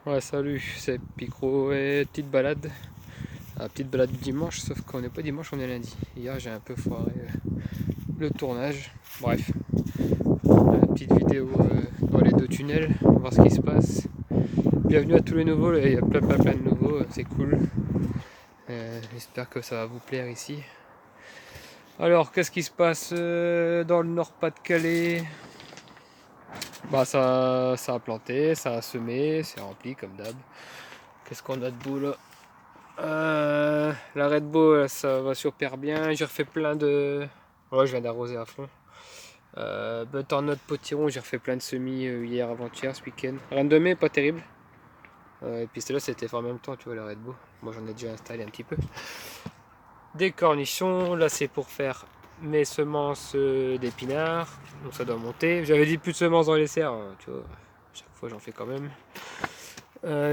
Ouais, salut, c'est Picro et petite balade du dimanche, sauf qu'on n'est pas dimanche, on est lundi. Hier, j'ai un peu foiré le tournage. Bref, une petite vidéo dans les deux tunnels, voir ce qui se passe. Bienvenue à tous les nouveaux, il y a plein de nouveaux, c'est cool. J'espère que ça va vous plaire ici. Alors, qu'est-ce qui se passe dans le Nord-Pas-de-Calais? Bah, ça a planté, ça a semé, c'est rempli comme d'hab. Qu'est-ce qu'on a de beau là? La Red Bull, ça va super bien. J'ai refait plein de. Ouais, je viens d'arroser à fond. Butternut potiron, j'ai refait plein de semis hier, avant-hier, ce week-end. Rien de mai, pas terrible. Et puis celle-là, c'était fait en même temps, tu vois, la Red Bull. Moi, j'en ai déjà installé un petit peu. Des cornichons, là, c'est pour faire mes semences d'épinards. Donc ça doit monter. J'avais dit plus de semences dans les serres, hein, tu vois. Chaque fois, j'en fais quand même.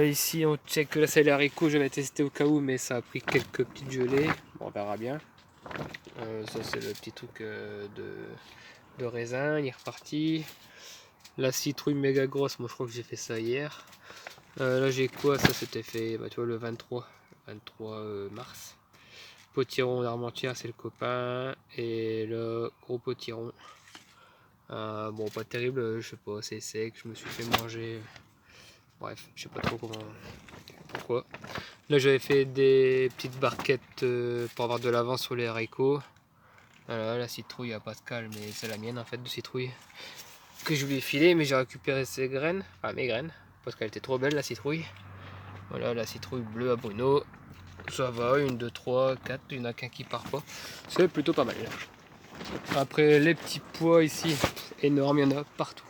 Ici on check, là c'est les haricots, j'avais testé au cas où mais ça a pris quelques petites gelées, bon, on verra bien. Ça c'est le petit truc de raisin, il est reparti. La citrouille méga grosse, moi je crois que j'ai fait ça hier. Là j'ai quoi, ça c'était fait bah, tu vois, le 23 mars. Potiron d'Armentières c'est le copain, et le gros potiron. Bon pas terrible, je sais pas, c'est sec, je me suis fait manger. Bref, je sais pas trop pourquoi. Là j'avais fait des petites barquettes pour avoir de l'avance sur les haricots. Voilà, la citrouille à Pascal, mais c'est la mienne en fait de citrouille. Que je lui ai filé, mais j'ai récupéré ses graines, enfin mes graines, parce qu'elle était trop belle la citrouille. Voilà la citrouille bleue à Bruno. Ça va, une, deux, trois, quatre, il n'y en a qu'un qui part pas. C'est plutôt pas mal. Après les petits pois ici, énormes, il y en a partout.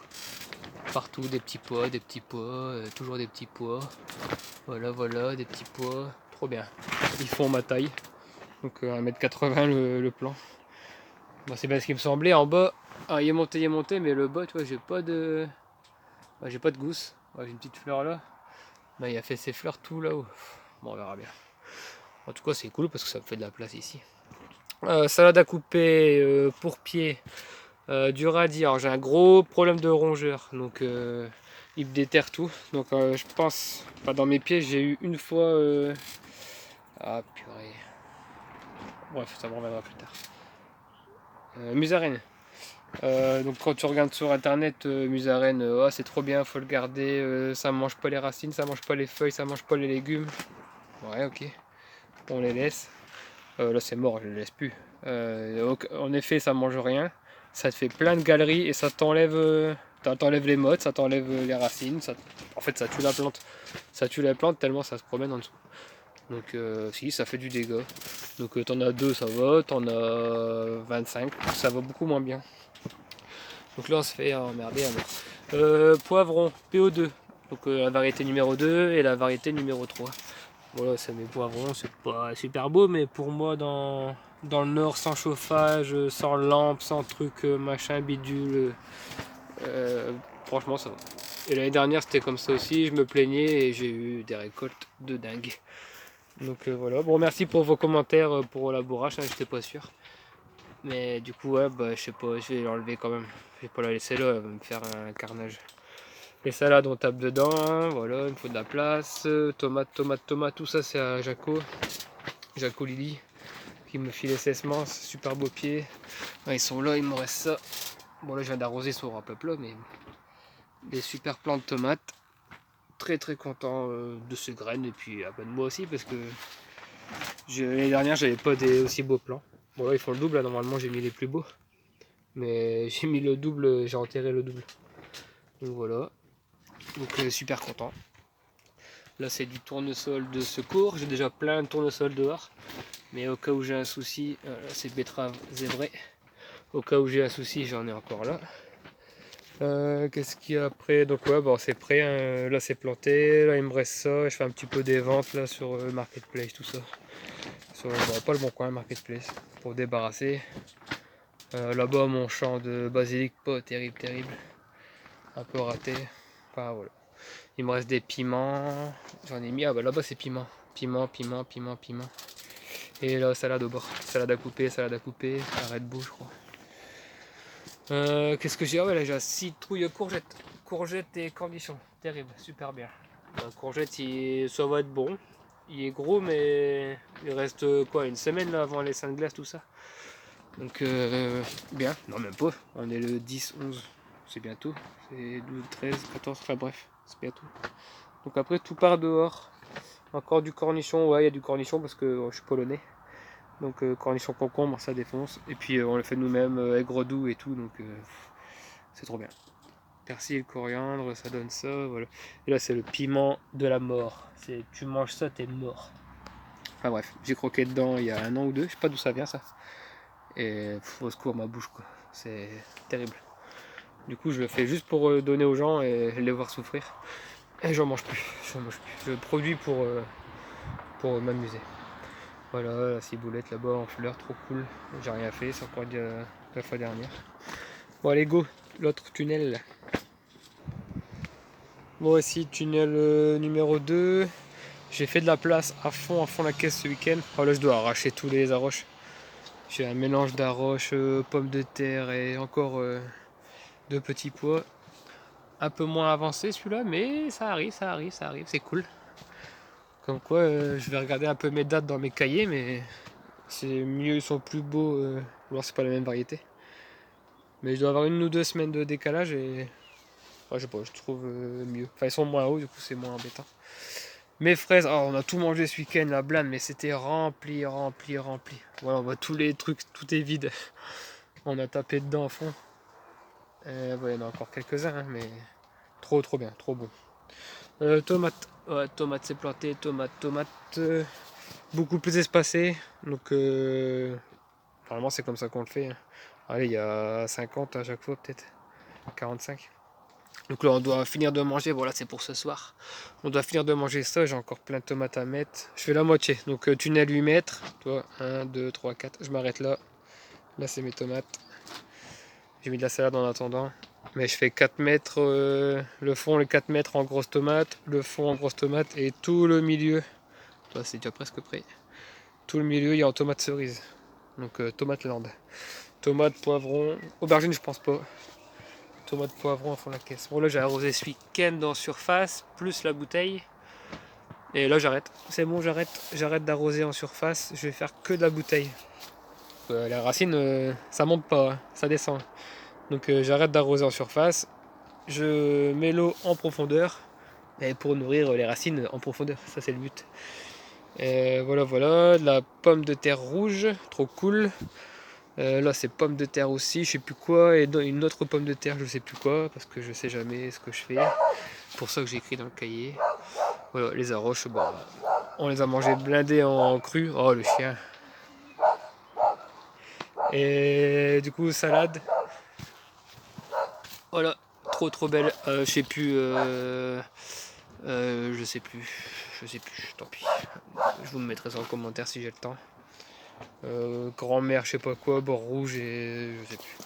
Partout des petits pois, toujours des petits pois. Voilà, des petits pois, trop bien. Ils font ma taille, donc 1m80 le plan. Bon, c'est bien ce qui me semblait. En bas, il est monté, mais le bas, tu vois, j'ai pas de gousse. Ouais, j'ai une petite fleur là. Bah, il a fait ses fleurs tout là-haut. Bon, on verra bien. En tout cas, c'est cool parce que ça me fait de la place ici. Salade à couper pour pied, du radis. Alors, j'ai un gros problème de rongeur, donc il me déterre tout. Donc, je pense, enfin, dans mes pieds, j'ai eu une fois. Ah, purée. Bref, ça me reviendra plus tard. Musarine. Donc quand tu regardes sur internet, musarène, oh, c'est trop bien, faut le garder, ça mange pas les racines, ça mange pas les feuilles, ça mange pas les légumes. Ouais, ok, on les laisse. Là c'est mort, je les laisse plus. En effet, ça mange rien, ça te fait plein de galeries et ça t'enlève, les mottes, ça t'enlève les racines, en fait ça tue la plante. Ça tue la plante tellement ça se promène en dessous. Donc si, ça fait du dégât. Donc t'en as 2, ça va, t'en as 25, ça va beaucoup moins bien. Donc là on se fait emmerder à mettre. Poivron, PO2. Donc la variété numéro 2 et la variété numéro 3. Voilà, c'est mes poivrons, c'est pas super beau, mais pour moi dans le nord, sans chauffage, sans lampe, sans truc machin bidule, euh, franchement ça va. Et l'année dernière c'était comme ça aussi, je me plaignais et j'ai eu des récoltes de dingue. Donc voilà, bon merci pour vos commentaires pour la bourrache, hein, j'étais pas sûr. Mais du coup, ouais, bah, je sais pas, je vais l'enlever quand même. Je vais pas la laisser là, elle va me faire un carnage. Les salades, on tape dedans, hein, voilà, il me faut de la place. Tomate, tout ça c'est à Jaco Lily, qui me filait ses semences, super beau pied. Ouais, ils sont là, il me reste ça. Bon, là, je viens d'arroser sur un peu plat, mais des super plants de tomates. Très content de ces graines, et puis à de moi aussi, parce que l'année dernière, j'avais pas des aussi beaux plants. Bon, là, ils font le double, là, normalement, j'ai mis les plus beaux. Mais j'ai mis le double, j'ai enterré le double. Donc voilà. Donc super content. Là c'est du tournesol de secours. J'ai déjà plein de tournesol dehors. Mais au cas où j'ai un souci, là c'est betterave zébrée. Au cas où j'ai un souci, j'en ai encore là. Qu'est-ce qu'il y a après? Donc ouais, bon c'est prêt, hein. Là c'est planté. Là il me reste ça. Je fais un petit peu des ventes là sur Marketplace, tout ça. Sur pas le bon coin, Marketplace. Pour débarrasser. Là-bas mon champ de basilic, pas terrible. Un peu raté. Enfin voilà. Il me reste des piments. J'en ai mis. Ah bah là-bas c'est piment. Piment. Et là salade au bord. Salade à couper. Arrête beau je crois. Qu'est-ce que j'ai? Ah ouais là j'ai citrouille courgette. Courgette et cornichons. Terrible, super bien. La courgette, ça va être bon. Il est gros, mais il reste quoi, une semaine là, avant les seins de glace, tout ça. Donc bien, non même pas, on est le 10, 11, c'est bientôt. C'est 12, 13, 14, enfin bref, c'est bientôt. Donc après tout part dehors. Encore du cornichon, ouais il y a du cornichon parce que je suis polonais. Donc cornichon concombre, ça défonce. Et puis on le fait nous-mêmes, aigre doux et tout, donc c'est trop bien. Persil, coriandre, ça donne ça, voilà. Et là c'est le piment de la mort. Tu manges ça, t'es mort. Enfin bref, j'ai croqué dedans il y a 1 an ou 2, je sais pas d'où ça vient ça. Et au secours ma bouche quoi, c'est terrible. Du coup je le fais juste pour donner aux gens et les voir souffrir. Et j'en mange plus, Je produis pour m'amuser. Voilà, la ciboulette là-bas en fleurs, trop cool. J'ai rien fait, c'est encore de la fois dernière. Bon allez go, l'autre tunnel là. Bon voici tunnel numéro 2. J'ai fait de la place à fond la caisse ce week-end. Oh là je dois arracher tous les arroches. J'ai un mélange d'arroches, pommes de terre et encore 2 petits pois. Un peu moins avancé celui-là, mais ça arrive, c'est cool. Comme quoi je vais regarder un peu mes dates dans mes cahiers, mais c'est mieux, ils sont plus beaux, ou alors c'est pas la même variété. Mais je dois avoir 1 ou 2 semaines de décalage et je sais pas, je trouve mieux. Enfin ils sont moins hauts, du coup c'est moins embêtant. Mes fraises, oh, on a tout mangé ce week-end, la blinde, mais c'était rempli. Voilà, on voit tous les trucs, tout est vide. On a tapé dedans à fond. Ouais, il y en a encore quelques-uns, hein, mais trop bien, trop bon. Tomates, ouais, tomates c'est planté, tomates, beaucoup plus espacées. Donc, normalement, c'est comme ça qu'on le fait. Hein. Allez, il y a 50 à chaque fois, peut-être 45. Donc là, on doit finir de manger. Voilà, c'est pour ce soir. On doit finir de manger ça. J'ai encore plein de tomates à mettre. Je fais la moitié. Donc, tunnel 8 mètres. Toi, 1, 2, 3, 4. Je m'arrête là. Là, c'est mes tomates. J'ai mis de la salade en attendant. Mais je fais 4 mètres, le fond, les 4 mètres en grosses tomates, le fond en grosses tomates et tout le milieu. Toi, c'est déjà presque prêt. Tout le milieu, il y a en tomate cerise. Donc, tomate land. Tomate, poivron, aubergine, je pense pas. Tomate, poivron à fond la caisse. Bon, là, j'ai arrosé ce week-end en surface, plus la bouteille. Et là, j'arrête. C'est bon, j'arrête d'arroser en surface. Je vais faire que de la bouteille. La racine, ça monte pas, hein, ça descend. Donc, j'arrête d'arroser en surface. Je mets l'eau en profondeur et pour nourrir les racines en profondeur, ça c'est le but. Et voilà, de la pomme de terre rouge, trop cool. Là c'est pomme de terre aussi, je sais plus quoi, et une autre pomme de terre, je sais plus quoi, parce que je sais jamais ce que je fais. C'est pour ça que j'ai écrit dans le cahier. Voilà, les arroches, bon, on les a mangées blindées en cru. Oh le chien. Et du coup salade. Voilà, trop belle. Je sais plus, tant pis. Je vous mettrai ça en commentaire si j'ai le temps. Grand-mère, je sais pas quoi, bord rouge et je sais plus.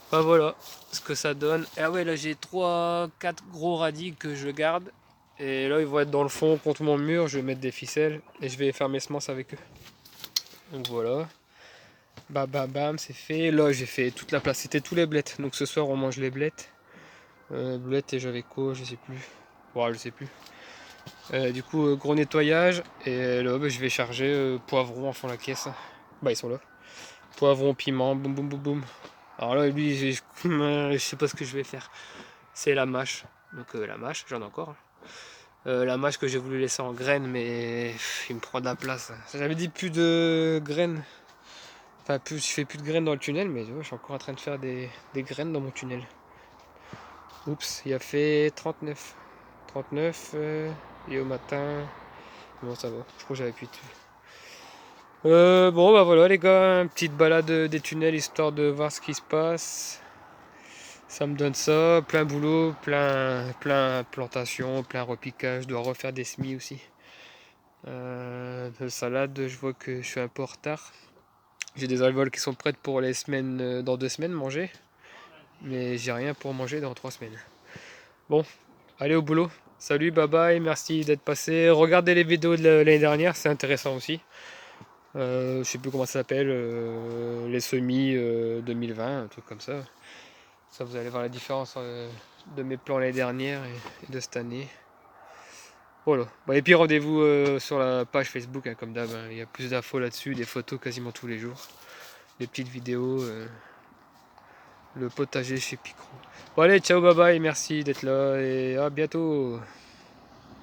Enfin voilà ce que ça donne. Et ah ouais, là j'ai 3, 4 gros radis que je garde. Et là ils vont être dans le fond contre mon mur. Je vais mettre des ficelles et je vais faire mes semences avec eux. Donc voilà. Bam bam bam, c'est fait. Là j'ai fait toute la place. C'était tous les blettes. Donc ce soir on mange les blettes. Blettes et j'avais quoi, je sais plus. Ouais, je sais plus. Du coup, gros nettoyage. Et là, je vais charger poivrons en fond la caisse. Bah, ils sont là. Poivron, piment, boum boum boum boum. Alors là, lui, je sais pas ce que je vais faire. C'est la mâche. Donc, la mâche, j'en ai encore. Hein. La mâche que j'ai voulu laisser en graines, mais il me prend de la place. J'avais dit plus de graines. Enfin, je fais plus de graines dans le tunnel, mais je suis encore en train de faire des graines dans mon tunnel. Oups, il a fait 39. 39 et au matin. Bon, ça va, je crois que j'avais plus de tout. Bon, bah voilà, les gars, une petite balade des tunnels histoire de voir ce qui se passe. Ça me donne ça, plein boulot, plein plantation, plein repiquage. Je dois refaire des semis aussi. De salade, je vois que je suis un peu en retard. J'ai des alvéoles qui sont prêtes pour les semaines, dans 2 semaines, manger. Mais j'ai rien pour manger dans 3 semaines. Bon, allez au boulot. Salut, bye bye, merci d'être passé. Regardez les vidéos de l'année dernière, c'est intéressant aussi. Je sais plus comment ça s'appelle, les semis 2020, un truc comme ça. Ça, vous allez voir la différence de mes plans l'année dernière et de cette année. Voilà. Bah, et puis rendez-vous sur la page Facebook, hein, comme d'hab. Hein. Il y a plus d'infos là-dessus, des photos quasiment tous les jours. Des petites vidéos. Le potager chez Picrou. Bon allez, ciao, bye bye, merci d'être là et à bientôt.